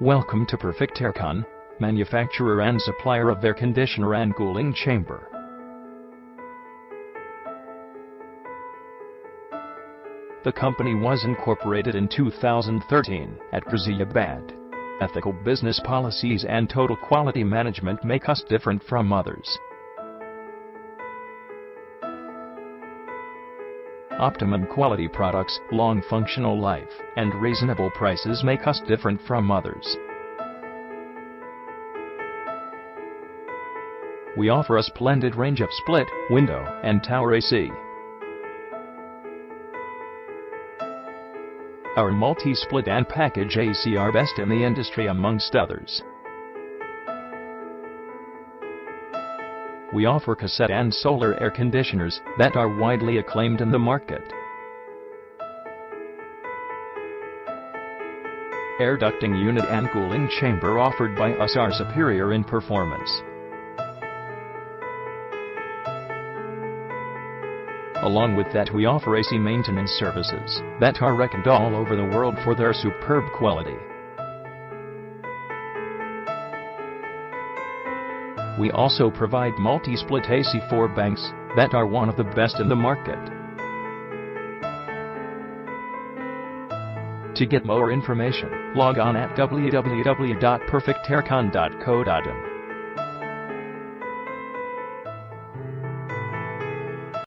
Welcome to Perfect Aircon, manufacturer and supplier of air conditioner and cooling chamber. The company was incorporated in 2013 at Ghaziabad. Ethical business policies and total quality management make us different from others. Optimum quality products, long functional life, and reasonable prices make us different from others. We offer a splendid range of split, window, and tower AC. Our multi-split and package AC are best in the industry amongst others. We offer cassette and solar air conditioners that are widely acclaimed in the market. Air ducting unit and cooling chamber offered by us are superior in performance. Along with that, we offer AC maintenance services that are reckoned all over the world for their superb quality. We also provide multi-split AC 4 banks that are one of the best in the market. To get more information, log on at www.perfectaircon.co.in.